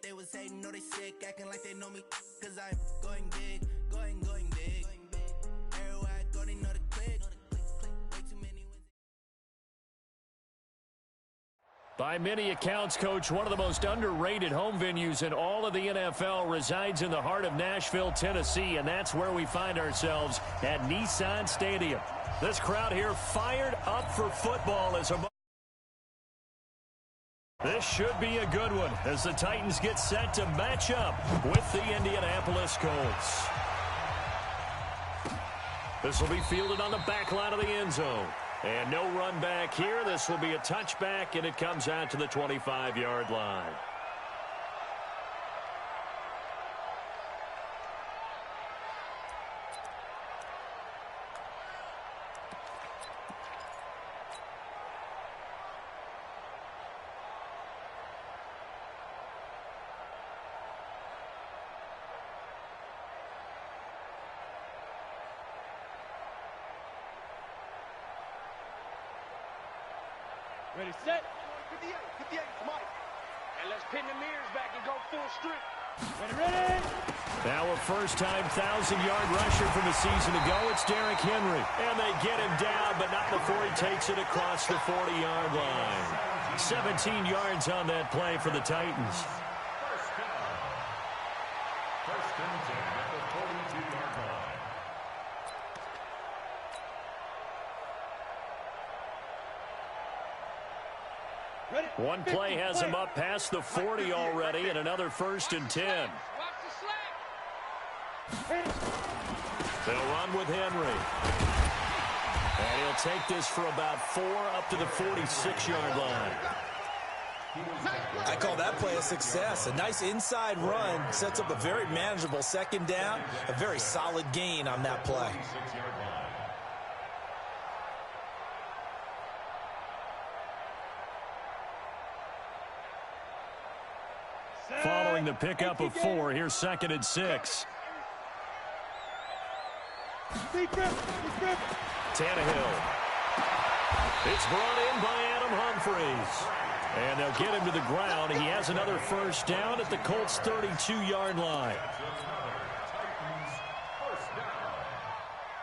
they was hating, know they sick, acting like they know me, cause I'm going big, going big. Everywhere I go, they know the click. Way too many wins. By many accounts, Coach, one of the most underrated home venues in all of the NFL resides in the heart of Nashville, Tennessee, and that's where we find ourselves at Nissan Stadium. This crowd here fired up for football as a... This should be a good one as the Titans get set to match up with the Indianapolis Colts. This will be fielded on the back line of the end zone. And no run back here. This will be a touchback, and it comes out to the 25-yard line. Ready, set. 58, Mike. And let's pin the mirrors back and go full strip. Ready. Now a first-time 1,000-yard rusher from a season ago. It's Derrick Henry. And they get him down, but not before he takes it across the 40-yard line. 17 yards on that play for the Titans. First and 10 at the 42-yard line. One play has him up past the 40 already, and another first and 10. They'll run with Henry. And he'll take this for about 4 up to the 46-yard line. I call that play a success. A nice inside run sets up a very manageable second down, a very solid gain on that play. Following the pickup of 4, here's 2nd and 6. Tannehill. It's brought in by Adam Humphries. And they'll get him to the ground. He has another first down at the Colts' 32-yard line. First down.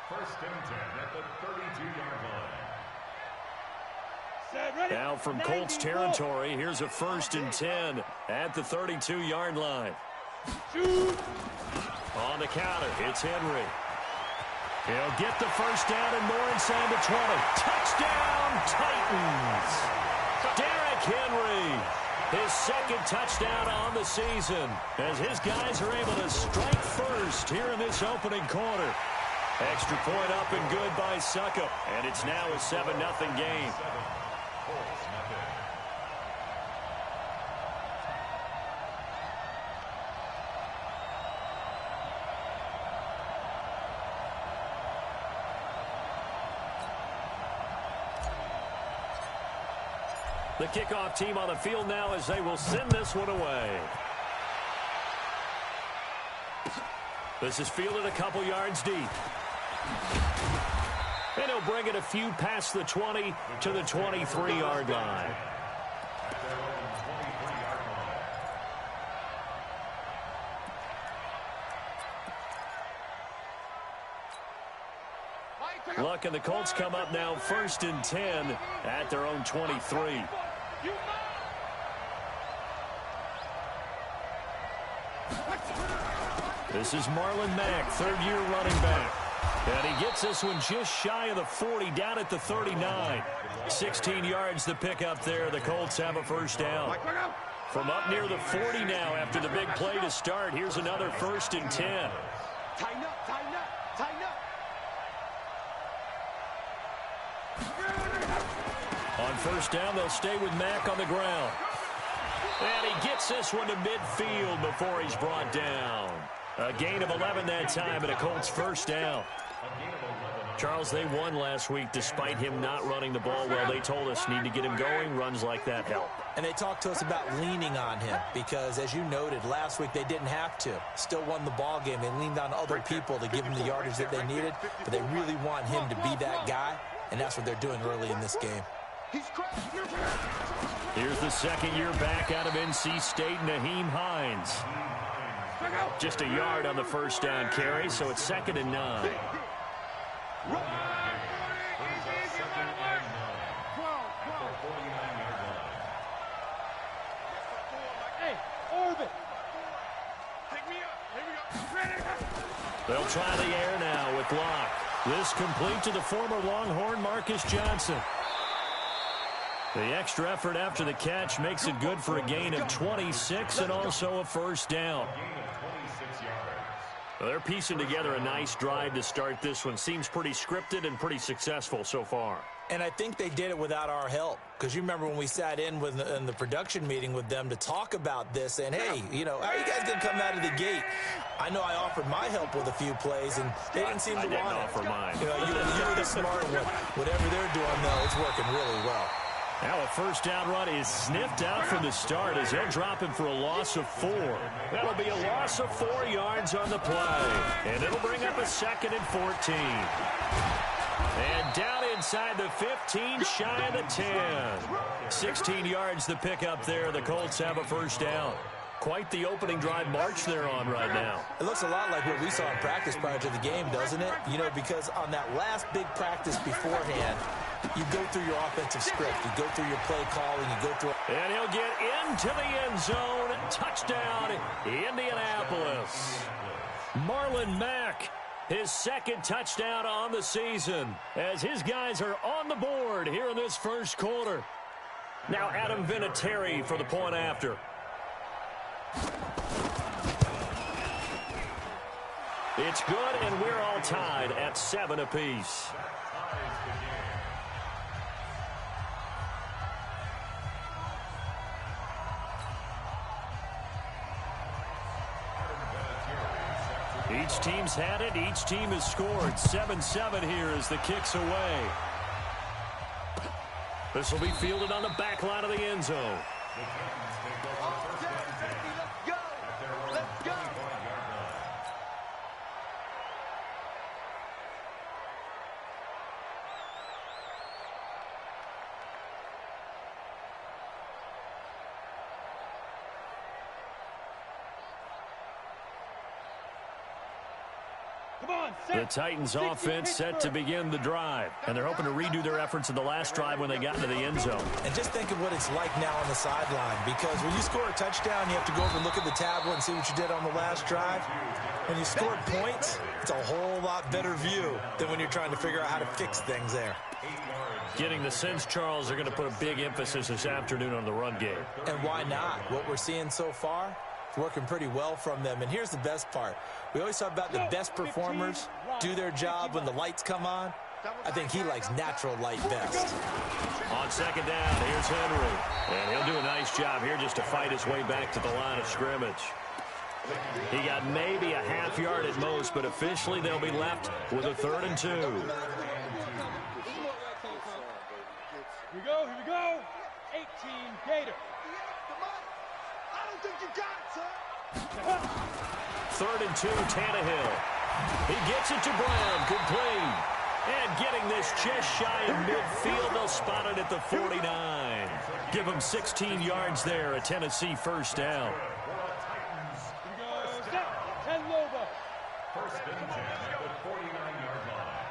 First and 10 at the 32-yard line. Now from Colts territory, here's a first and 10 at the 32-yard line. On the counter, it's Henry. He'll get the first down and more inside the 20. Touchdown, Titans! Derrick Henry, his 2nd touchdown on the season, as his guys are able to strike first here in this opening quarter. Extra point up and good by Succop, and it's now a 7-0 game. The kickoff team on the field now as they will send this one away. This is fielded a couple yards deep. And he'll bring it a few past the 20 to the 23-yard line. Luck and the Colts come up now 1st and 10 at their own 23. This is Marlon Mack, 3rd-year running back. And he gets this one just shy of the 40, down at the 39. 16 yards to pick up there. The Colts have a first down. From up near the 40 now after the big play to start, here's another 1st and 10. Tighten up, tighten up, tighten up. On first down, they'll stay with Mack on the ground. And he gets this one to midfield before he's brought down. A gain of 11 that time, and a Colts first down. Charles, they won last week despite him not running the ball well. They told us need to get him going. Runs like that help. And they talked to us about leaning on him because, as you noted, last week they didn't have to. Still won the ball game. They leaned on other people to give him the yardage that they needed, but they really want him to be that guy, and that's what they're doing early in this game. He's cracked. Here's the second year back out of NC State, Nyheim Hines. Just a yard on the first down carry, so it's 2nd and 9. They'll try the air now with Locke. This complete to the former Longhorn Marcus Johnson. The extra effort after the catch makes it good for a gain of 26 and also a first down. Well, they're piecing together a nice drive to start this one. Seems pretty scripted and pretty successful so far. And I think they did it without our help. Because you remember when we sat in the production meeting with them to talk about this, and hey, you know, how are you guys going to come out of the gate? I know I offered my help with a few plays, and they didn't seem to want it. I didn't offer mine. You know, you're the smart one. Whatever they're doing, though, it's working really well. Now a first down run is sniffed out from the start as they'll drop him for a loss of 4. That'll be a loss of 4 yards on the play. And it'll bring up a 2nd and 14. And down inside the 15, shy of the 10. 16 yards to pick up there. The Colts have a first down. Quite the opening drive march they're on right now. It looks a lot like what we saw in practice prior to the game, doesn't it? You know, because on that last big practice beforehand, you go through your offensive script. You go through your play calling. You go through. And he'll get into the end zone. Touchdown, Indianapolis. Marlon Mack, his 2nd touchdown on the season, as his guys are on the board here in this first quarter. Now Adam Vinatieri for the point after. It's good, and we're all tied at 7 apiece. Each team's had it. Each team has scored. 7-7 here as the kick's away. This will be fielded on the back line of the end zone. The Titans offense set to begin the drive, and they're hoping to redo their efforts in the last drive when they got into the end zone. And just think of what it's like now on the sideline, because when you score a touchdown, you have to go over and look at the tablet and see what you did on the last drive. When you score points, it's a whole lot better view than when you're trying to figure out how to fix things there. Getting the sense, Charles, they're going to put a big emphasis this afternoon on the run game. And why not? What we're seeing so far, it's working pretty well from them. And here's the best part. We always talk about the best performers do their job when the lights come on. I think he likes natural light best. On 2nd down, here's Henry. And he'll do a nice job here just to fight his way back to the line of scrimmage. He got maybe a half yard at most, but officially they'll be left with a 3rd and 2. Here we go. 18 Gator. I don't think you got it, sir. 3rd and 2, Tannehill. He gets it to Brown, complete. And getting this just shy of midfield, they'll spot it at the 49. Give him 16 yards there, a Tennessee first down. Here we go. Set. 10 Lobo. 1st and 10 at the 49-yard line.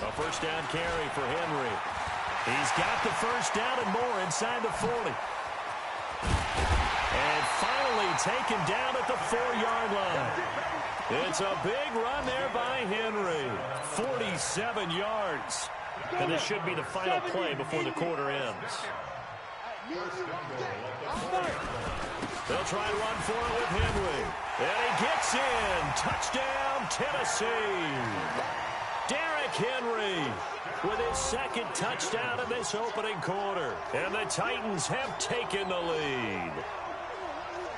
A first down carry for Henry. He's got the first down and more inside the 40. And finally taken down at the 4-yard line. It's a big run there by Henry. 47 yards. And this should be the final play before the quarter ends. They'll try to run for it with Henry. And he gets in. Touchdown, Tennessee. Derrick Henry with his 2nd touchdown in this opening quarter. And the Titans have taken the lead.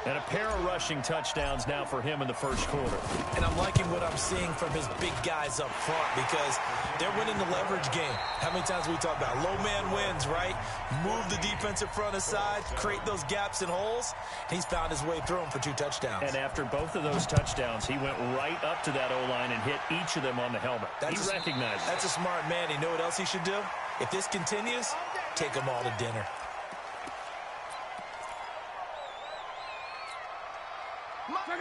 And a pair of rushing touchdowns now for him in the first quarter. And I'm liking what I'm seeing from his big guys up front because they're winning the leverage game. How many times we talk about low man wins, right? Move the defensive front aside, create those gaps and holes. He's found his way through them for 2 touchdowns. And after both of those touchdowns, he went right up to that O-line and hit each of them on the helmet. He recognized it. That's a smart man. You know what else he should do? If this continues, take them all to dinner.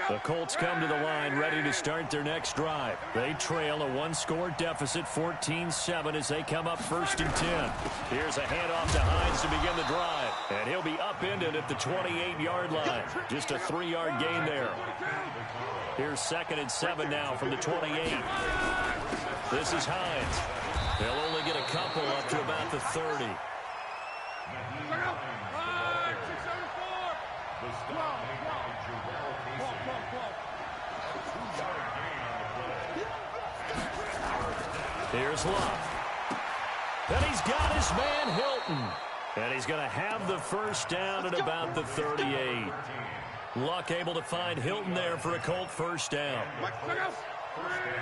The Colts come to the line ready to start their next drive. They trail a 1-score deficit, 14-7, as they come up 1st and 10. Here's a handoff to Hines to begin the drive. And he'll be upended at the 28-yard line. Just a 3-yard gain there. Here's 2nd and 7 now from the 28. This is Hines. They'll only get a couple up to about the 30. Here's Luck. And he's got his man Hilton. And he's going to have the first down at about the 38. Luck able to find Hilton there for a Colt first down.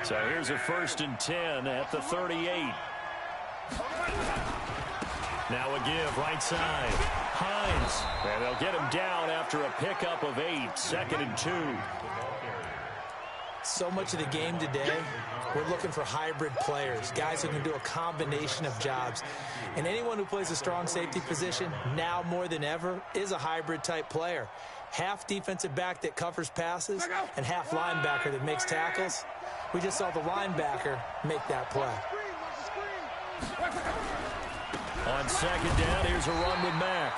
So here's a 1st and 10 at the 38. Now a give right side. Hines. And they'll get him down after a pickup of 8. 2nd and 2. So much of the game today, we're looking for hybrid players, guys who can do a combination of jobs. And anyone who plays a strong safety position, now more than ever, is a hybrid type player. Half defensive back that covers passes and half linebacker that makes tackles. We just saw the linebacker make that play. On 2nd down, here's a run with Mack.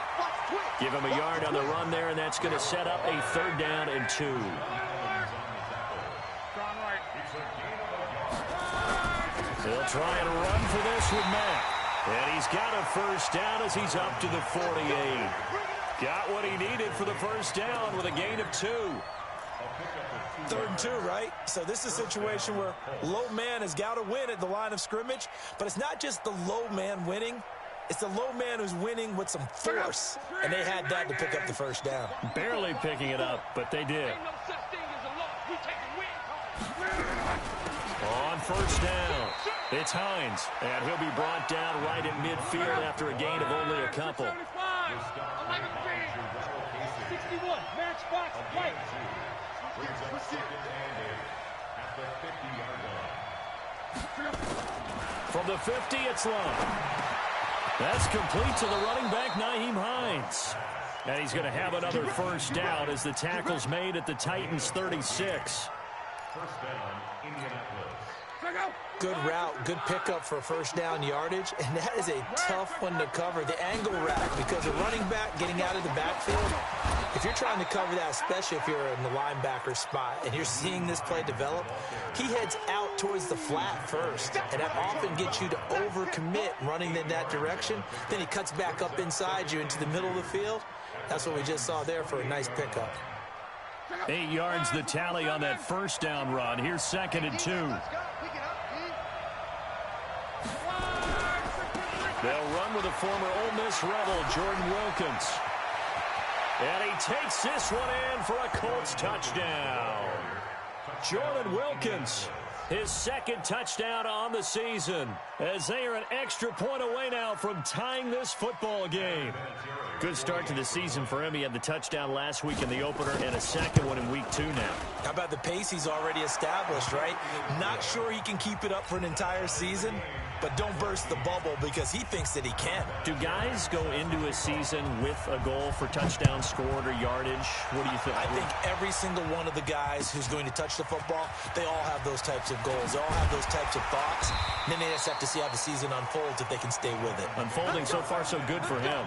Give him a yard on the run there, and that's going to set up a 3rd down and 2. They'll try and run for this with Mack. And he's got a first down as he's up to the 48. Got what he needed for the first down with a gain of 2. 3rd and 2, right? So this is a situation where low man has got to win at the line of scrimmage. But it's not just the low man winning. It's the low man who's winning with some force. And they had that to pick up the first down. Barely picking it up, but they did. On 1st down, it's Hines, and he'll be brought down right in midfield after a gain of only a couple. 61, match box, fight. From the 50, it's Long. That's complete to the running back, Nyheim Hines. And he's going to have another first down as the tackle's made at the Titans' 36. First down, Indianapolis. Good route, good pickup for first down yardage, and that is a tough one to cover. The angle route, because a running back getting out of the backfield, if you're trying to cover that, especially if you're in the linebacker spot and you're seeing this play develop, he heads out towards the flat first, and that often gets you to overcommit running in that direction. Then he cuts back up inside you into the middle of the field. That's what we just saw there for a nice pickup. 8 yards the tally on that first down run. Here's 2nd and 2. They'll run with a former Ole Miss Rebel, Jordan Wilkins. And he takes this one in for a Colts touchdown. Jordan Wilkins, his 2nd touchdown on the season, as they are an extra point away now from tying this football game. Good start to the season for him. He had the touchdown last week in the opener and a 2nd one in week 2 now. How about the pace he's already established, right? Not sure he can keep it up for an entire season, but don't burst the bubble because he thinks that he can. Do guys go into a season with a goal for touchdown scored or yardage? What do you think? I think every single one of the guys who's going to touch the football, they all have those types of goals. They all have those types of thoughts. And then they just have to see how the season unfolds if they can stay with it. Unfolding so far so good for him.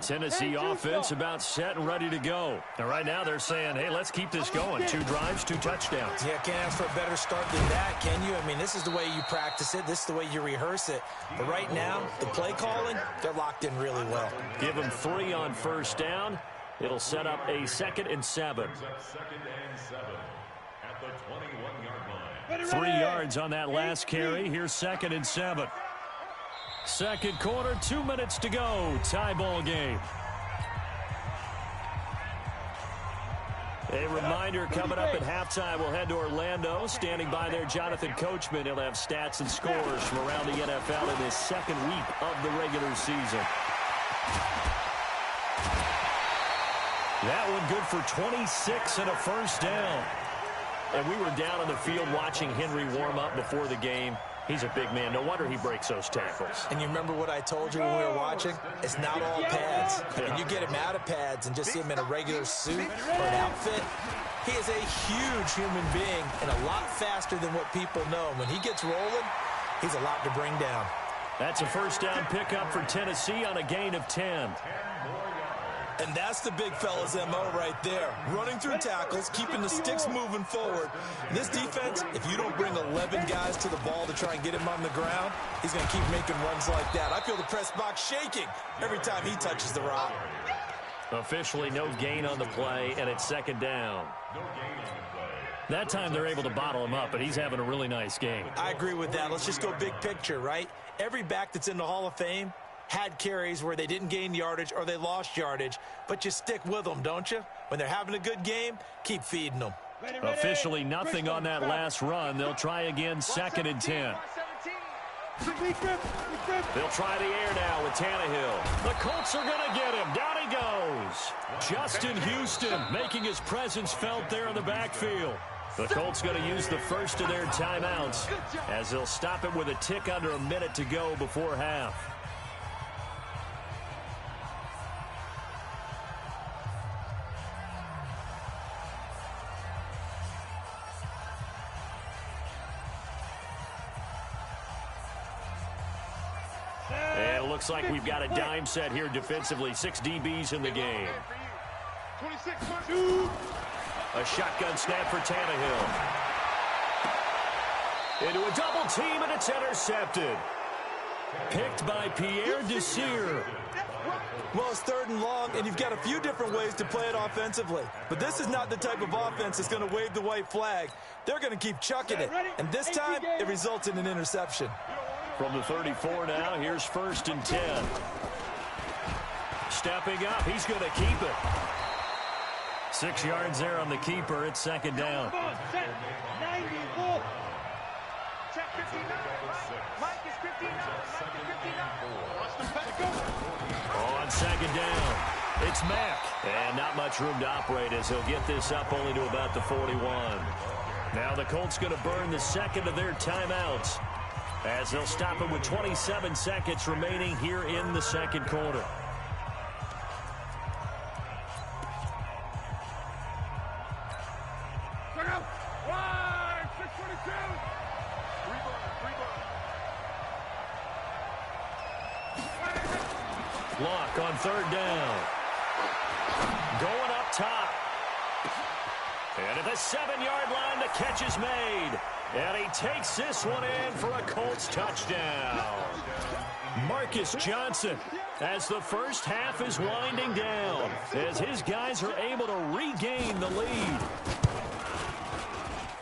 Tennessee offense about set and ready to go. And right now they're saying, hey, let's keep this going. 2 drives, 2 touchdowns. Yeah, can't ask for a better start than that, can you? I mean, this is the way you practice it. This is the way you rehearse it. But right now, the play calling, they're locked in really well. Give them 3 on first down. It'll set up a 2nd and 7. Second and 7 at the 21-yard line. 3 yards on that last carry. Here's 2nd and 7. Second quarter, 2 minutes to go. Tie ball game. A reminder coming up at halftime, we'll head to Orlando. Standing by there, Jonathan Coachman. He'll have stats and scores from around the NFL in this second week of the regular season. That one good for 26 and a first down. And we were down on the field watching Henry warm up before the game. He's a big man. No wonder he breaks those tackles. And you remember what I told you when we were watching? It's not all pads. When you get him out of pads and just see him in a regular suit or an outfit, he is a huge human being and a lot faster than what people know. When he gets rolling, he's a lot to bring down. That's a first down pickup for Tennessee on a gain of 10. And that's the big fella's MO right there. Running through tackles, keeping the sticks moving forward. This defense, if you don't bring 11 guys to the ball to try and get him on the ground, he's going to keep making runs like that. I feel the press box shaking every time he touches the rock. Officially no gain on the play, and it's 2nd down. That time they're able to bottle him up, but he's having a really nice game. I agree with that. Let's just go big picture, right? Every back that's in the Hall of Fame had carries where they didn't gain yardage or they lost yardage, but you stick with them, don't you? When they're having a good game, keep feeding them. Officially nothing on that last run. They'll try again, 2nd and 10. They'll try the air now with Tannehill. The Colts are going to get him. Down he goes. Justin Houston making his presence felt there in the backfield. The Colts going to use the first of their timeouts as they'll stop it with a tick under a minute to go before half. And it looks like we've got a dime set here defensively. 6 DBs in the game. A shotgun snap for Tannehill. Into a double team, and it's intercepted. Picked by Pierre Desir. Well, it's 3rd and long, and you've got a few different ways to play it offensively. But this is not the type of offense that's going to wave the white flag. They're going to keep chucking it. And this time, it results in an interception. From the 34 now, here's 1st and 10. Stepping up, he's going to keep it. 6 yards there on the keeper. It's 2nd down. Check 59. Mike is 59. On 2nd down, it's Mack. And not much room to operate as he'll get this up only to about the 41. Now the Colts going to burn the 2nd of their timeouts as they'll stop it with 27 seconds remaining here in the 2nd quarter. Lock on 3rd down. Going up top. And at the 7-yard line, the catch is made. And he takes this one in for a Colts touchdown. Marcus Johnson, as the first half is winding down, as his guys are able to regain the lead.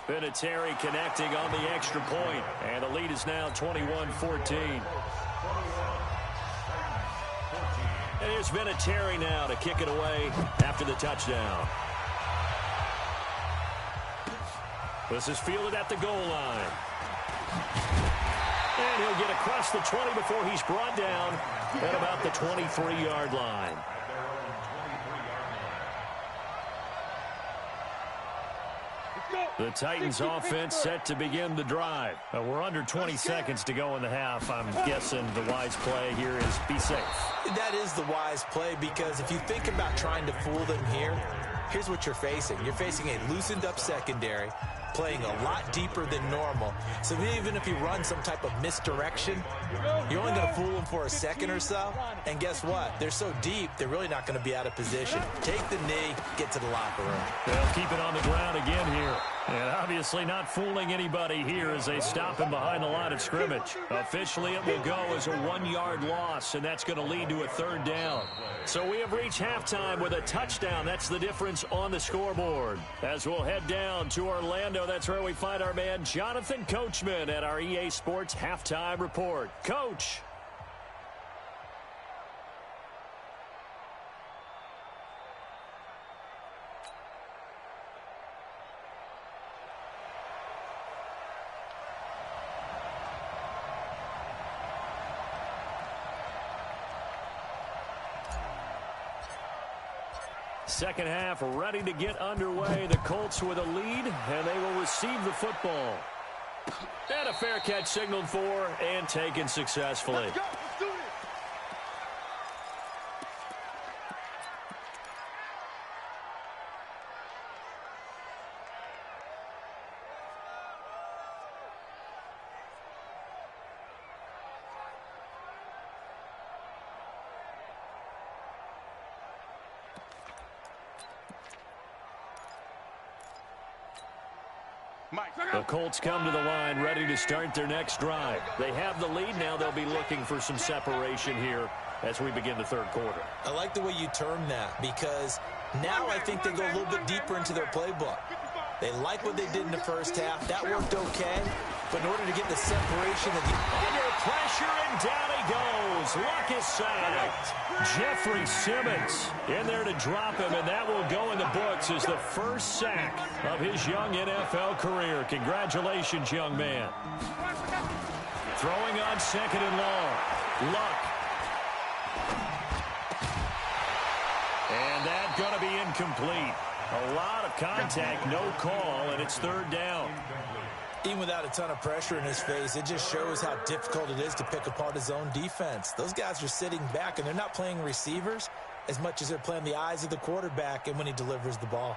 Vinatieri connecting on the extra point, and the lead is now 21-14. And here's Vinatieri now to kick it away after the touchdown. This is fielded at the goal line. And he'll get across the 20 before he's brought down at about the 23-yard line. The Titans offense set to begin the drive. We're under 20 seconds to go in the half. I'm guessing the wise play here is be safe. That is the wise play, because if you think about trying to fool them here, here's what you're facing. You're facing a loosened up secondary, playing a lot deeper than normal. So even if you run some type of misdirection, you're only going to fool them for a second or so. And guess what? They're so deep, they're really not going to be out of position. Take the knee, get to the locker room. They'll keep it on the ground again here. And obviously not fooling anybody here as they stop him behind the line of scrimmage. Officially, it will go as a 1-yard loss, and that's going to lead to a 3rd down. So we have reached halftime with a touchdown. That's the difference on the scoreboard. As we'll head down to Orlando, that's where we find our man Jonathan Coachman at our EA Sports Halftime Report. Coach. Second half ready to get underway. The Colts with a lead, and they will receive the football. And a fair catch signaled for and taken successfully. Let's go. Let's do this. The Colts come to the line ready to start their next drive. They have the lead. Now they'll be looking for some separation here as we begin the 3rd quarter. I like the way you term that because now I think they go a little bit deeper into their playbook. They like what they did in the first half. That worked okay. But in order to get the separation of the... Under pressure, and down he goes. Luck is sacked. Jeffrey Simmons in there to drop him, and that will go in the books as the first sack of his young NFL career. Congratulations, young man. Throwing on 2nd and long. Luck. And that's going to be incomplete. A lot of contact, no call, and it's 3rd down. Even without a ton of pressure in his face, it just shows how difficult it is to pick apart his own defense. Those guys are sitting back, and they're not playing receivers as much as they're playing the eyes of the quarterback and when he delivers the ball.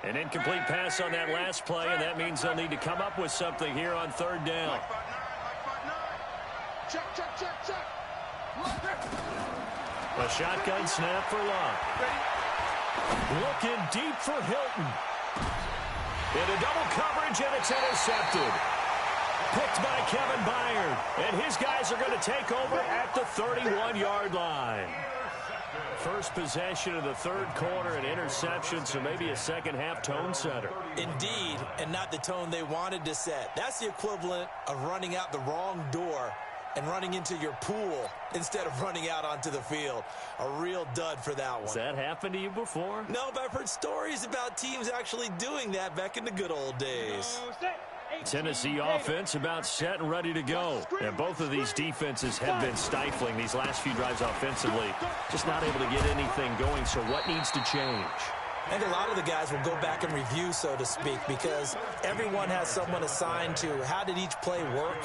An incomplete pass on that last play, and that means they'll need to come up with something here on 3rd down. Check, check, check, check. A shotgun snap for Luck. Looking deep for Hilton. Into double coverage, and it's intercepted. Picked by Kevin Byard. And his guys are going to take over at the 31-yard line. First possession of the 3rd quarter, an interception, so maybe a second-half tone setter. Indeed, and not the tone they wanted to set. That's the equivalent of running out the wrong door and running into your pool instead of running out onto the field. A real dud for that one. Has that happened to you before? No, but I've heard stories about teams actually doing that back in the good old days. Tennessee offense about set and ready to go. And both of these defenses have been stifling these last few drives offensively. Just not able to get anything going, so what needs to change? I think a lot of the guys will go back and review, so to speak, because everyone has someone assigned to how did each play work.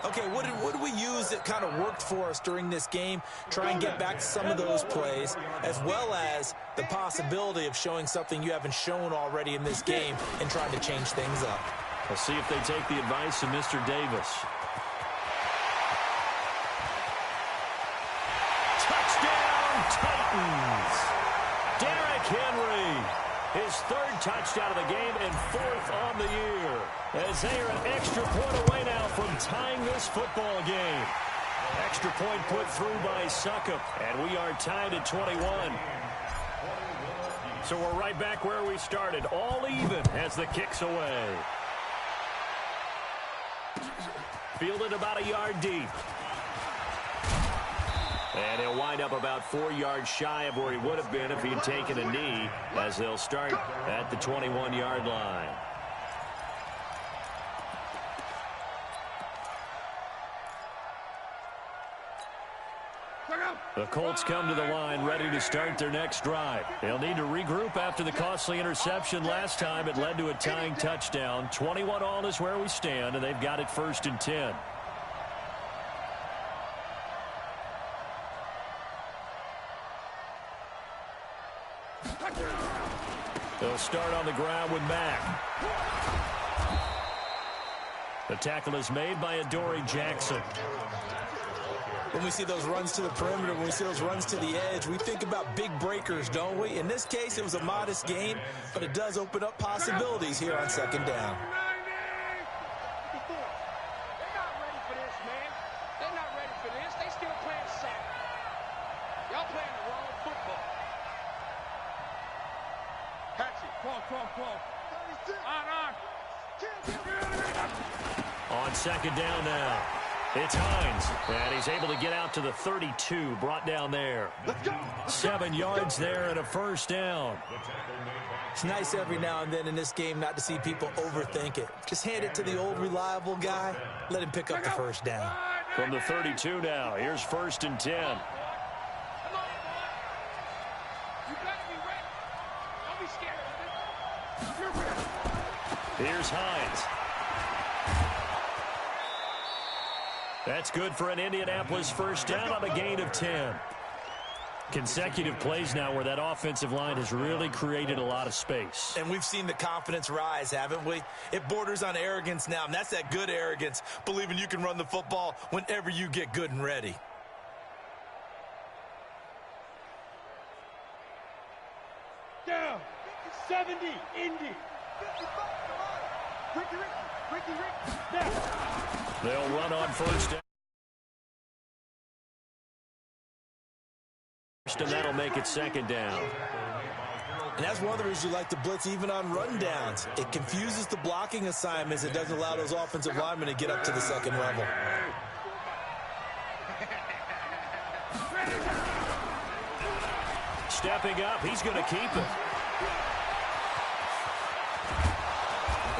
Okay, what did we use that kind of worked for us during this game? Try and get back to some of those plays, as well as the possibility of showing something you haven't shown already in this game and trying to change things up. We'll see if they take the advice of Mr. Davis. Touchdown, Titans! Derrick Henry, his 3rd touchdown of the game and 4th on the year. As they are an extra point away now from tying this football game. Extra point put through by Succop, and we are tied at 21. So we're right back where we started, all even as the kick's away. Fielded about a yard deep. And he'll wind up about 4 yards shy of where he would have been if he had taken a knee, as they'll start at the 21-yard line. The Colts come to the line ready to start their next drive. They'll need to regroup after the costly interception last time. It led to a tying touchdown. 21-all is where we stand, and they've got it 1st and 10. They'll start on the ground with Mack. The tackle is made by Adoree Jackson. When we see those runs to the perimeter, when we see those runs to the edge, we think about big breakers, don't we? In this case, it was a modest gain, but it does open up possibilities here on second down. On second down now, it's Hines, and he's able to get out to the 32, brought down there. 7 yards there and a first down. It's nice every now and then in this game not to see people overthink it. Just hand it to the old reliable guy, let him pick up the first down. From the 32 now, here's 1st and 10. Here's Hines. That's good for an Indianapolis first down on a gain of 10. Consecutive plays now where that offensive line has really created a lot of space. And we've seen the confidence rise, haven't we? It borders on arrogance now, and that's that good arrogance, believing you can run the football whenever you get good and ready. Down. 70, Indy. They'll run on first down. And that'll make it second down. And that's one of the reasons you like to blitz even on run downs. It confuses the blocking assignments. It doesn't allow those offensive linemen to get up to the second level. Stepping up, he's going to keep it.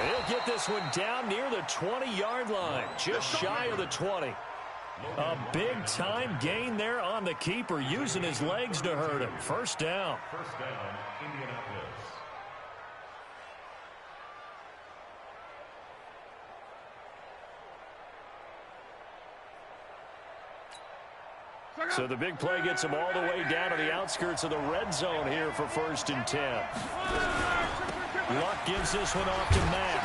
He'll get this one down near the 20-yard line, just shy of the 20. A big-time gain there on the keeper, using his legs to hurt him. First down. First down, Indianapolis. So the big play gets him all the way down to the outskirts of the red zone here for 1st and 10. Luck gives this one off to Mack.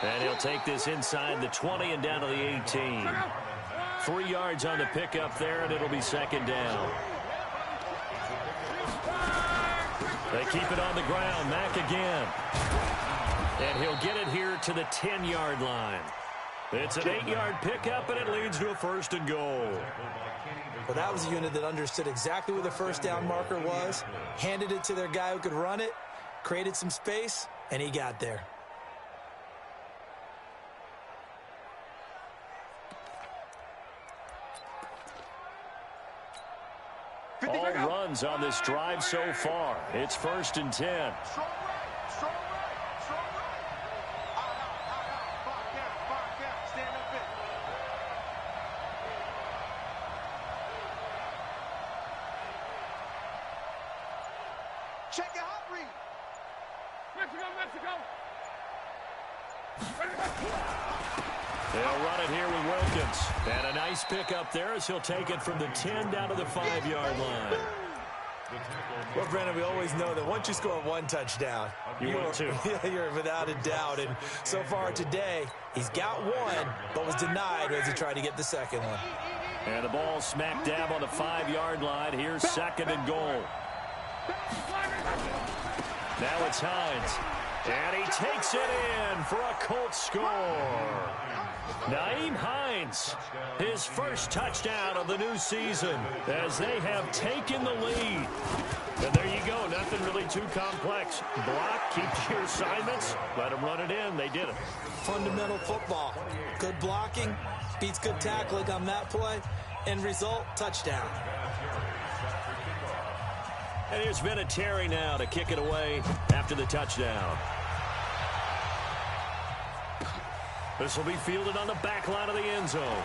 And he'll take this inside the 20 and down to the 18. 3 yards on the pickup there, and it'll be second down. They keep it on the ground. Mack again. And he'll get it here to the 10-yard line. It's an 8-yard pickup, and it leads to a 1st and goal. Well, that was a unit that understood exactly where the first down marker was, handed it to their guy who could run it, created some space, and he got there. All runs on this drive so far. It's 1st and 10. Check your hot read. Mexico. They'll run it here with Wilkins. And a nice pickup there as he'll take it from the 10 down to the 5-yard line. Well, Brandon, we always know that once you score one touchdown, you're without a doubt. And so far today, he's got one, but was denied as he tried to get the second one. And the ball smack dab on the 5-yard line. Here's 2nd and goal. Now it's Hines. And he takes it in for a Colts score. Nyheim Hines, his first touchdown of the new season as they have taken the lead. And there you go, nothing really too complex. Block, keep your assignments, let them run it in. They did it. Fundamental football. Good blocking, beats good tackling on that play. End result, touchdown. And here's Vinatieri now to kick it away after the touchdown. This will be fielded on the back line of the end zone.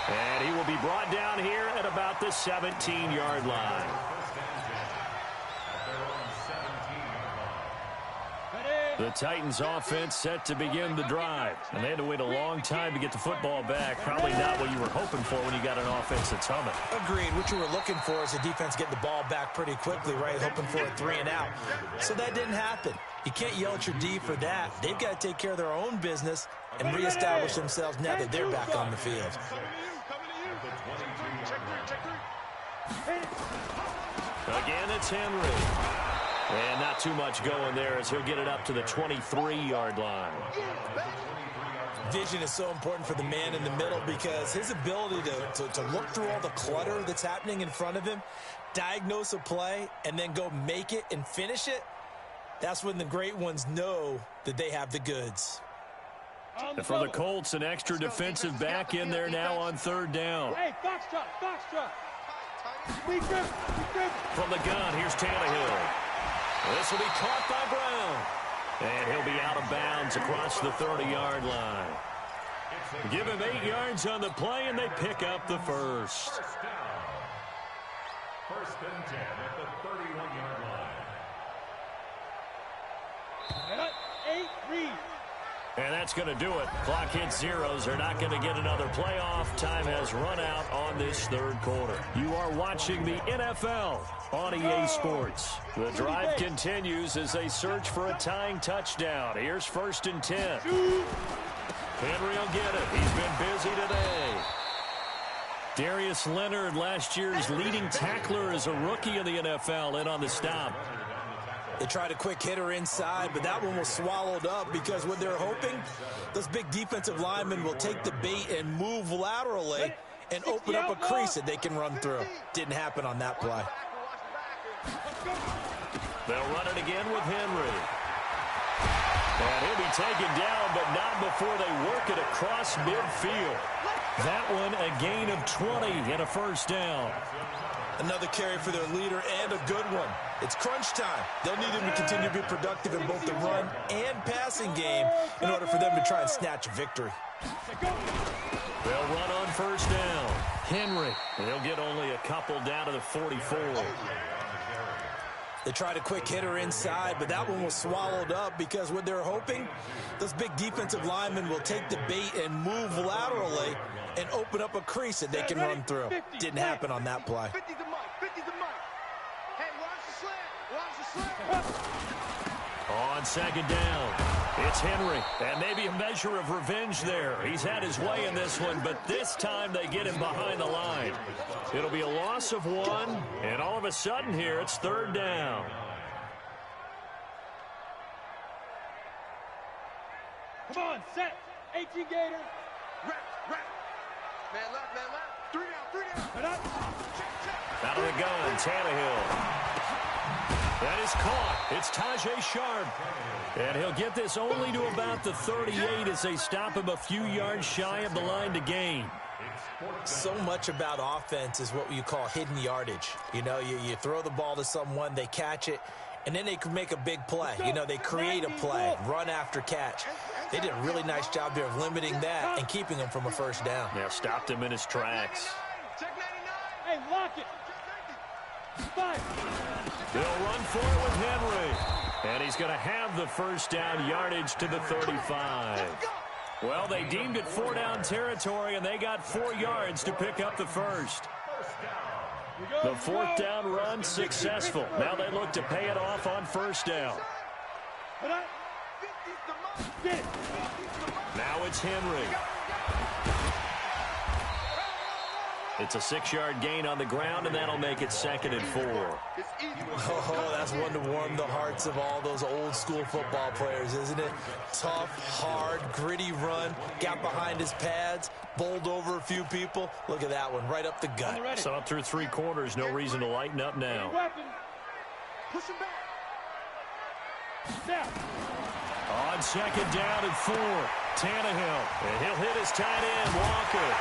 And he will be brought down here at about the 17-yard line. The Titans offense set to begin the drive. And they had to wait a long time to get the football back. Probably not what you were hoping for when you got an offense that's humming. Agreed. What you were looking for is the defense getting the ball back pretty quickly, right? Hoping for a 3 and out. So that didn't happen. You can't yell at your D for that. They've got to take care of their own business and reestablish themselves now that they're back on the field. Again, it's Henry. And not too much going there as he'll get it up to the 23-yard line. Vision is so important for the man in the middle because his ability to look through all the clutter that's happening in front of him, diagnose a play, and then go make it and finish it, that's when the great ones know that they have the goods. And for the Colts, an extra defensive back in there now on third down. Hey, Foxtrot. From the gun, here's Tannehill. This will be caught by Brown. And he'll be out of bounds across the 30-yard line. Give him 8 yards on the play, and they pick up the first. First and 10 at the 31-yard line. 8-3. And that's going to do it. Clock hits zeros. They're not going to get another playoff. Time has run out on this third quarter. You are watching the NFL on EA Sports. The drive continues as they search for a tying touchdown. Here's first and 10. Henry will get it. He's been busy today. Darius Leonard, last year's leading tackler as a rookie in the NFL, in on the stop. They tried a quick hitter inside, but that one was swallowed up because what they're hoping, those big defensive linemen will take the bait and move laterally and open up a crease that they can run through. Didn't happen on that play. They'll run it again with Henry. And he'll be taken down, but not before they work it across midfield. That one a gain of 20 and a first down. Another carry for their leader and a good one. It's crunch time. They'll need him to continue to be productive in both the run and passing game in order for them to try and snatch a victory. They'll run on first down. Henry. They'll get only a couple down to the 44. They tried a quick hitter inside, but that one was swallowed up because what they're hoping, those big defensive linemen will take the bait and move laterally and open up a crease that they can run through. Didn't happen on that play. 50's the mic. Hey, watch the slant. On second down, it's Henry. And maybe a measure of revenge there. He's had his way in this one, but this time they get him behind the line. It'll be a loss of 1, and all of a sudden here, it's third down. Come on, set. 18 Gator. Rep. Man left. 3 down. Out of the gun, Tannehill. That is caught. It's Tajay Sharp. And he'll get this only to about the 38 as they stop him a few yards shy of the line to gain. So much about offense is what you call hidden yardage. You know, you throw the ball to someone, they catch it, and then they can make a big play. You know, they create a play, run after catch. They did a really nice job there of limiting that and keeping him from a first down. Yeah, stopped him in his tracks. Hey, lock it. 5. They'll run for it with Henry. And he's going to have the first down yardage to the 35. Well, they deemed it 4-down territory, and they got 4 yards to pick up the first. The fourth down run successful. Now they look to pay it off on first down. Now it's Henry. It's a 6-yard gain on the ground, and that'll make it 2nd and 4. Oh, that's one to warm the hearts of all those old-school football players, isn't it? Tough, hard, gritty run, got behind his pads, bowled over a few people. Look at that one, right up the gut. So up through 3 quarters, no reason to lighten up now. Push him back. On second down and 4, Tannehill. And he'll hit his tight end, Walker.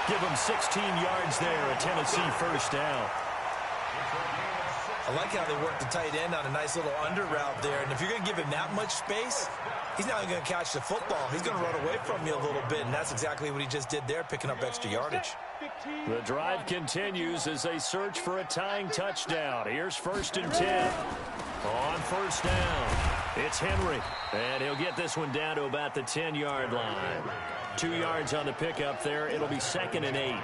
Give him 16 yards there, a Tennessee first down. I like how they work the tight end on a nice little under route there. And if you're going to give him that much space, he's not going to catch the football. He's going to run away from you a little bit, and that's exactly what he just did there, picking up extra yardage. The drive continues as they search for a tying touchdown. Here's first and 10. On first down, it's Henry. And he'll get this one down to about the 10-yard line. 2 yards on the pickup there. It'll be 2nd and 8.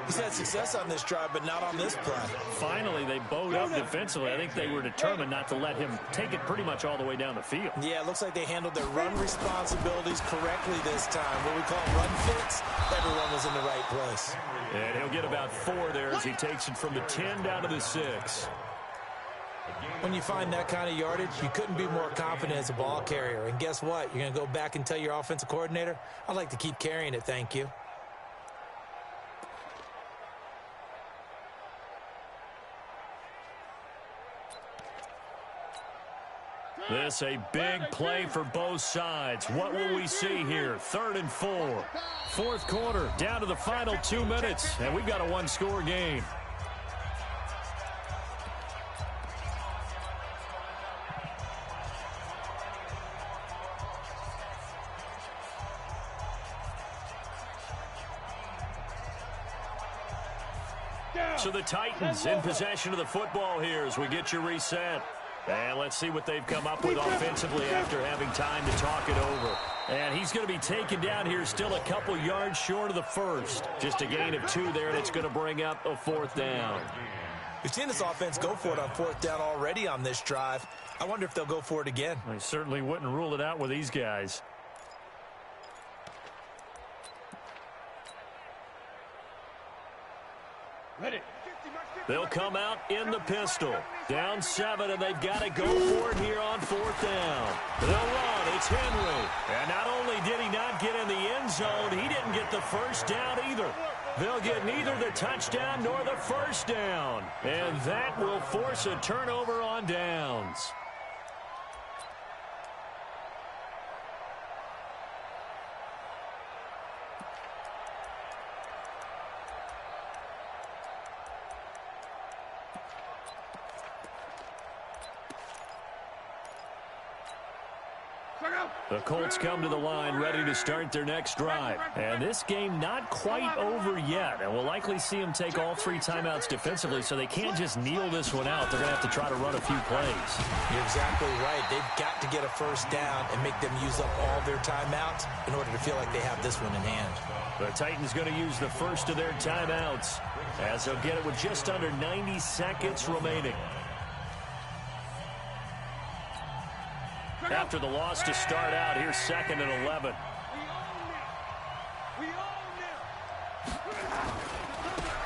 He's had success on this drive, but not on this play. Finally, they bowed up defensively. I think they were determined not to let him take it pretty much all the way down the field. Yeah, it looks like they handled their run responsibilities correctly this time. What we call run fits, everyone was in the right place. And he'll get about 4 there as he takes it from the 10 down to the 6. When you find that kind of yardage, you couldn't be more confident as a ball carrier. And guess what? You're going to go back and tell your offensive coordinator, I'd like to keep carrying it, thank you. This a big play for both sides. What will we see here? 3rd and 4. 4th quarter, down to the final 2 minutes, and we've got a one-score game. So the Titans in possession of the football here as we get you reset. And let's see what they've come up with offensively after having time to talk it over. And he's going to be taken down here still a couple yards short of the first. Just a gain of 2 there, and it's going to bring up a 4th down. We've seen this offense go for it on 4th down already on this drive. I wonder if they'll go for it again. I certainly wouldn't rule it out with these guys. Ready. They'll come out in the pistol. Down 7, and they've got to go for it here on 4th down. They'll run. It's Henry. And not only did he not get in the end zone, he didn't get the first down either. They'll get neither the touchdown nor the first down. And that will force a turnover on downs. The Colts come to the line ready to start their next drive. And this game not quite over yet. And we'll likely see them take all 3 timeouts defensively, so they can't just kneel this one out. They're going to have to try to run a few plays. You're exactly right. They've got to get a first down and make them use up all their timeouts in order to feel like they have this one in hand. The Titans going to use the first of their timeouts as they'll get it with just under 90 seconds remaining. After the loss to start out, here's 2nd and 11.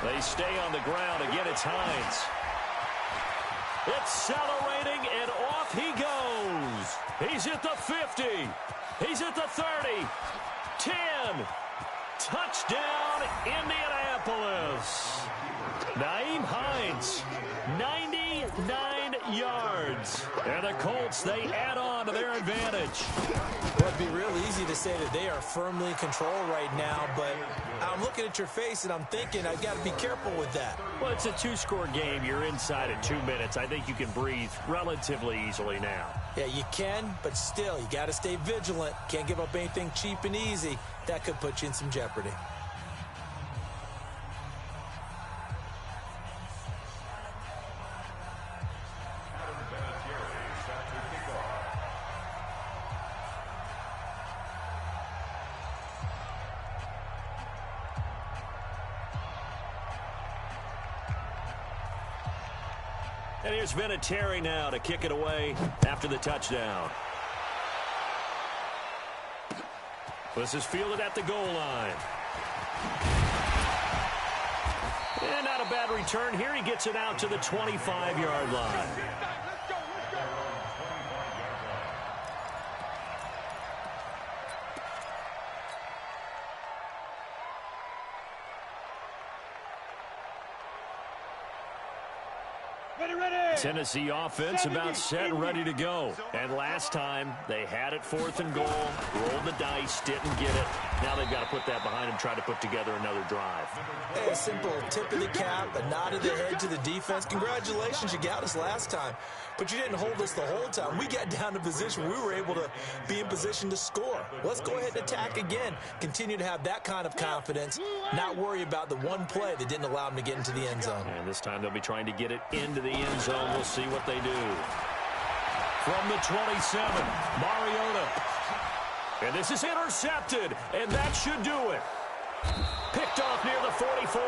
They stay on the ground. Again, it's Hines. Accelerating, and off he goes. He's at the 50. He's at the 30. 10. Touchdown, Indianapolis. Nyheim Hines, 99 yards. And the Colts, they add on to their advantage. Well, it'd be real easy to say that they are firmly in control right now, but I'm looking at your face and I'm thinking I've got to be careful with that. Well, it's a 2-score game. You're inside at 2 minutes. I think you can breathe relatively easily now. Yeah, you can, but still, you got to stay vigilant. Can't give up anything cheap and easy. That could put you in some jeopardy. And here's Vinatieri now to kick it away after the touchdown. This is fielded at the goal line. And not a bad return here. He gets it out to the 25-yard line. Tennessee offense about set and ready to go. And last time, they had it 4th and goal, rolled the dice, didn't get it. Now they've got to put that behind them, try to put together another drive. Hey, a simple tip of the cap, a nod of the head to the defense. Congratulations, you got us last time. But you didn't hold us the whole time. We got down to position where we were able to be in position to score. Let's go ahead and attack again. Continue to have that kind of confidence, not worry about the one play that didn't allow them to get into the end zone. And this time they'll be trying to get it into the end zone. We'll see what they do. From the 27, Mariota. And this is intercepted, and that should do it. Picked off near the 44,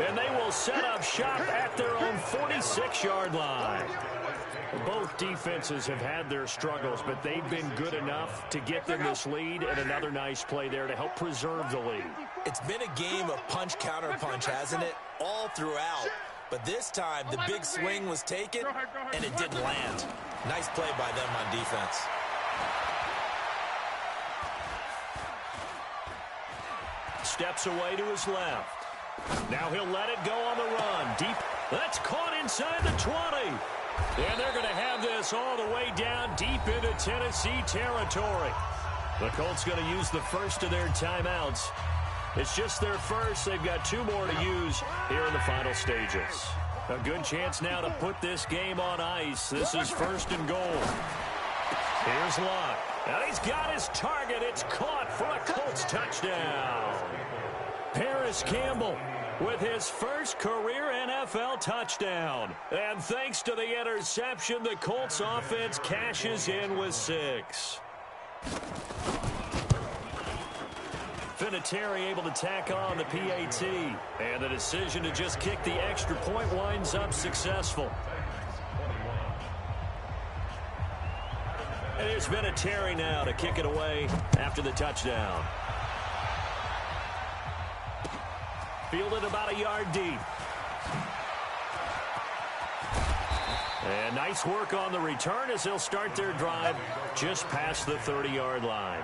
and they will set up shop at their own 46-yard line. Both defenses have had their struggles, but they've been good enough to get them this lead, and another nice play there to help preserve the lead. It's been a game of punch-counter-punch, hasn't it? All throughout. But this time, the big swing was taken, and it didn't land. Nice play by them on defense. Steps away to his left. Now he'll let it go on the run. Deep. That's caught inside the 20. And they're going to have this all the way down deep into Tennessee territory. The Colts going to use the first of their timeouts. It's just their first. They've got 2 more to use here in the final stages. A good chance now to put this game on ice. This is 1st and goal. Here's Locke. And he's got his target. It's caught for a Colts touchdown. Paris Campbell with his first career NFL touchdown. And thanks to the interception, the Colts offense cashes in with 6. Vinatieri able to tack on the PAT. And the decision to just kick the extra point winds up successful. And here's Vinatieri now to kick it away after the touchdown. Fielded about a yard deep. And nice work on the return as they'll start their drive just past the 30-yard line.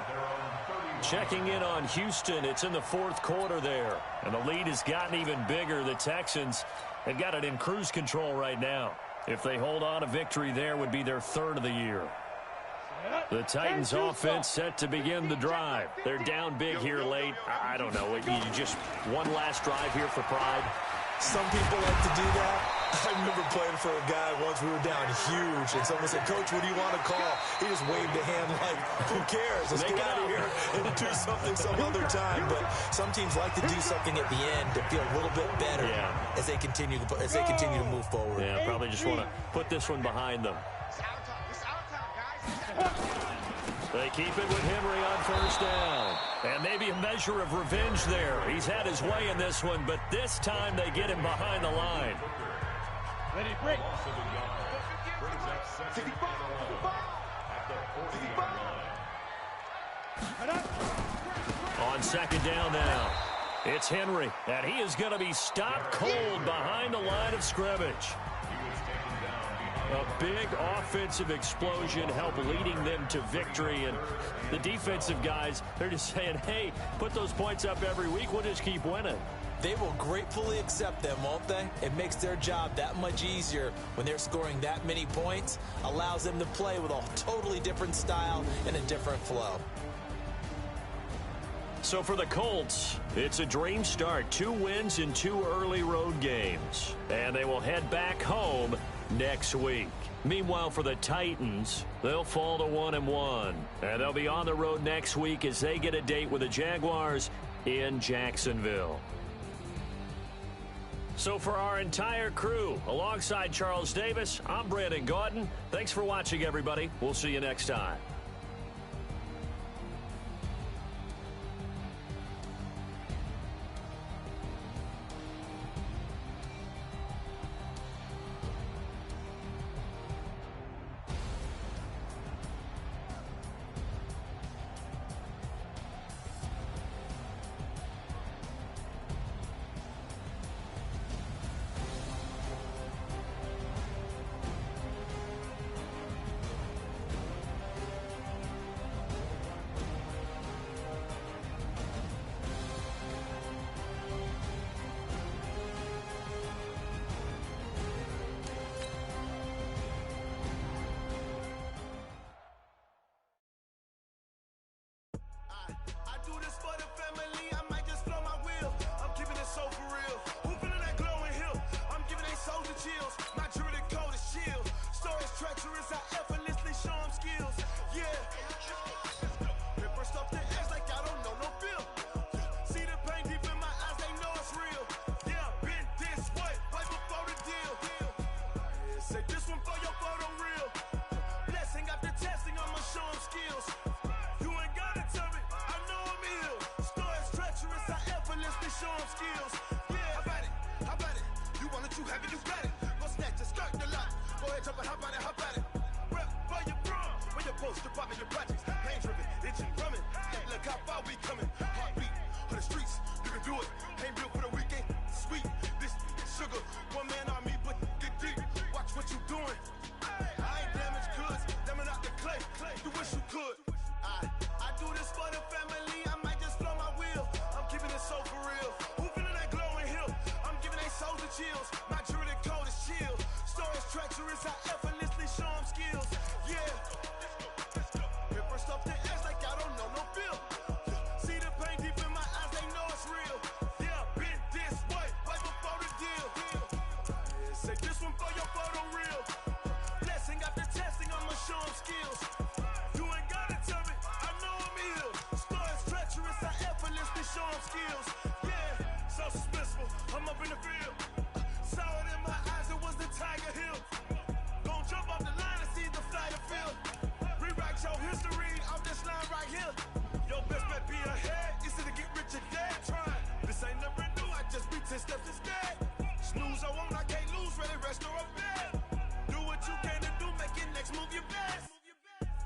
Checking in on Houston, it's in the 4th quarter there. And the lead has gotten even bigger. The Texans have got it in cruise control right now. If they hold on, a victory there would be their 3rd of the year. The Titans offense set to begin the drive. They're down big here late. I don't know. You just one last drive here for pride. Some people like to do that. I remember playing for a guy once. We were down huge, and someone said, "Coach, what do you want to call?" He just waved a hand like, "Who cares? Let's get out of here and do something some other time." But some teams like to do something at the end to feel a little bit better as they continue to move forward. Yeah, probably just want to put this one behind them. They keep it with Henry on 1st down. And maybe a measure of revenge there. He's had his way in this one, but this time they get him behind the line. Ready, break. On 2nd down now, it's Henry, and he is going to be stopped cold behind the line of scrimmage. A big offensive explosion helped leading them to victory. And the defensive guys, they're just saying, hey, put those points up every week. We'll just keep winning. They will gratefully accept them, won't they? It makes their job that much easier when they're scoring that many points. Allows them to play with a totally different style and a different flow. So for the Colts, it's a dream start. 2 wins in 2 early road games. And they will head back home next week. Meanwhile, for the Titans, they'll fall to 1-1. And they'll be on the road next week as they get a date with the Jaguars in Jacksonville. So for our entire crew, alongside Charles Davis, I'm Brandon Gaudin. Thanks for watching, everybody. We'll see you next time. on skills. Yeah, how about it? How about it? You want it, you have it, you got it. Go snatch it, skirt the lot. Go ahead, jump it, how about it? How about it? Rep for your bro. When your post, department, your projects. Pain driven, itching, drumming. Hey, look how far we coming. Heartbeat on the streets, you can do it. Ain't built for the weekend. Sweet, this sugar. One man army, but get deep. Watch what you doing. I ain't damaged goods, damn out the clay. You wish you could. I do this for the family. I might just blow my wheel. I'm keeping it so for real. Who feeling that glowing hill? I'm giving they souls the chills. My jewelry the cold is chill. Stories treacherous, I effortlessly show them skills. Yeah. Paper stuff the edge like I don't know no feel. See the pain deep in my eyes, they know it's real. Yeah, been this way, right before the deal. Say this one for your photo reel. Blessing after testing, I'ma show them skills. You ain't gotta tell me, I know I'm ill. Stories treacherous, I effortlessly show them skills. Yeah, so suspenseful, I'm up in the field. Saw it in my eyes, it was the Tiger Hill. Gon' jump off the line and see the flight of field. Rewrite your history off this line right here. Your best bet be ahead, easy to get rich or dead. Trying, this ain't never new, I just be 10 steps instead. Snooze I won't, I can't lose, ready, rest or a bed. Do what you can to do, make your next move your best.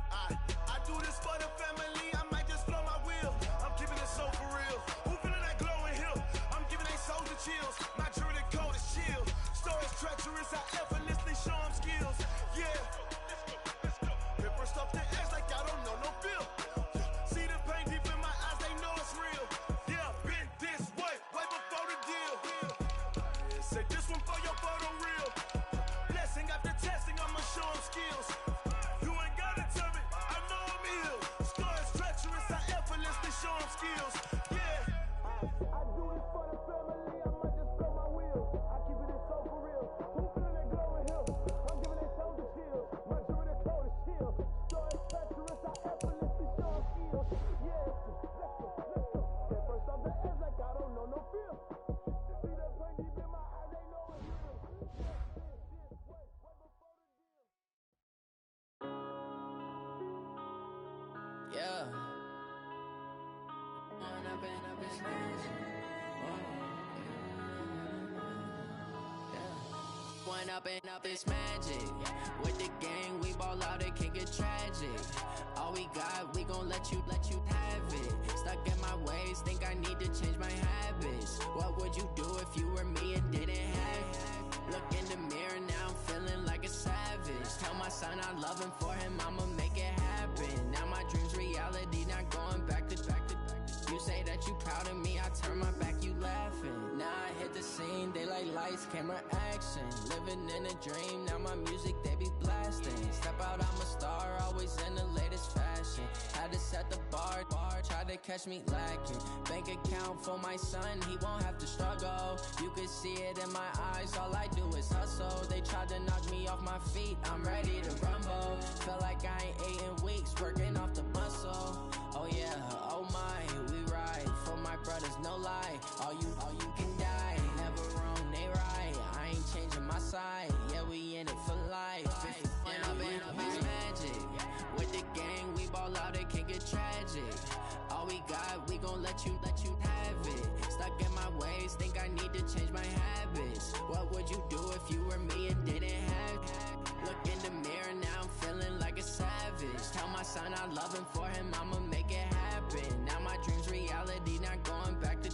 I do this for the family, I might just blow my wheel. I'm keeping it so for real. Who feeling that glowing hill? I'm giving they souls the chills. My jewelry the cold is chill. Stories treacherous, I effortlessly show them skills. Yeah. Paper stuff the edge like I don't know no feel. See the pain deep in my eyes, they know it's real. Yeah, been this way, way before the deal. Say this one for your photo reel. Blessing after testing, I'ma show them skills. You ain't gotta tell me, I know I'm ill. Stories treacherous, I effortlessly show them skills. Yeah. I do this for the family, I might just blow my wheel. I keep it so for real. Who feeling that glowing hill? I'm giving they souls the chills. My jewelry the cold is chill. Stories treacherous, I effortlessly show them skills. Yeah, let's go. Get first off the edge like I don't know no feel. See that pain deep in my eyes, they know it's real. Yeah. One up and up, it's magic. With the gang, we ball out, it can get tragic. All we got, we gon' let you have it. Stuck in my ways, think I need to change my habits. What would you do if you were me and didn't have it? Look in the mirror, now I'm feeling like a savage. Tell my son I love him, for him I'ma make it happen. Now my dream's reality, not going back to. You say that you proud of me, I turn my back, you laughing. Now I hit the scene, they like lights, camera, action. Living in a dream, now my music, they be blasting. Step out, I'm a star, always in the latest fashion. Had to set the bar, try to catch me lacking. Bank account for my son, he won't have to struggle. You could see it in my eyes, all I do is hustle. They tried to knock me off my feet, I'm ready to rumble. Feel like I ain't ate in weeks, working off the muscle. Oh yeah, oh my, we ride for my brothers, no lie. All you can die, never wrong, they right. I ain't changing my side, yeah, we in it for life. And up, it's magic. With the gang, we ball out, it can get tragic. All we got, we gon' let you have it. Stuck in my ways, think I need to change my habits. What would you do if you were me and didn't have it? Look in the mirror, now I'm feeling like a savage. Tell my son I love him, for him I'ma make it happen. Now my dream's reality, not going back to.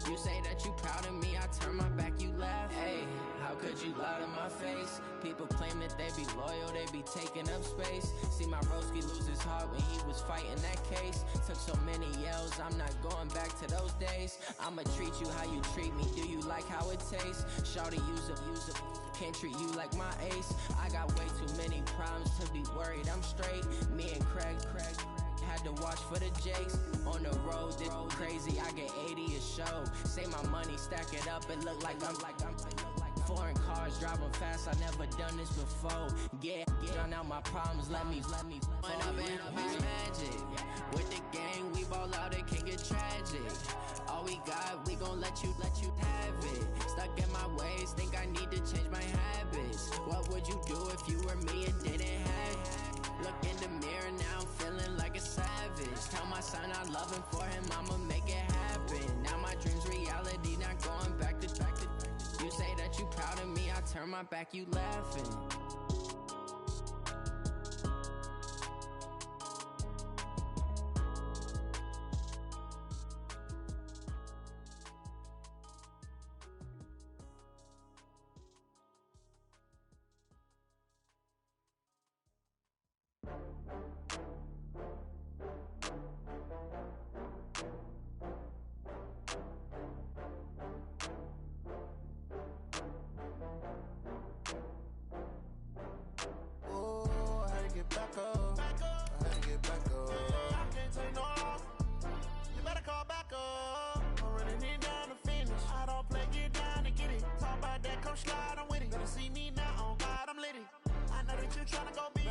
You say that you proud of me, I turn my back, you laugh. Hey, how could you lie to my face? People claim that they be loyal, they be taking up space. See my broski lose his heart when he was fighting that case. Took so many yells, I'm not going back to those days. I'ma treat you how you treat me, do you like how it tastes? Shawty, use up, can't treat you like my ace. I got way too many problems to be worried, I'm straight. Me and Craig had to watch for the Jakes. On the road, this crazy, I get 80 a show. Say my money, stack it up, it look like I'm foreign cars, driving fast, I never done this before. Get drown out my problems, let me One up and up, it's magic. With the gang, we ball out, it can get tragic. All we got, we gon' let you have it. Stuck in my ways, think I need to change my habits. What would you do if you were me and didn't have it? Look in the mirror, now I'm feeling like a savage. Tell my son I love him, for him I'ma make it happen. Now my dream's reality. that you proud of me, I turn my back, you laughing. Back up. I had to get back up. I can't take no loss. You better call back up. I'm running it down to finish. I don't play, get down to get it. Talk about that, come slide, I'm with it. Better see me now, on God, I'm lit it. I know that you tryna go big.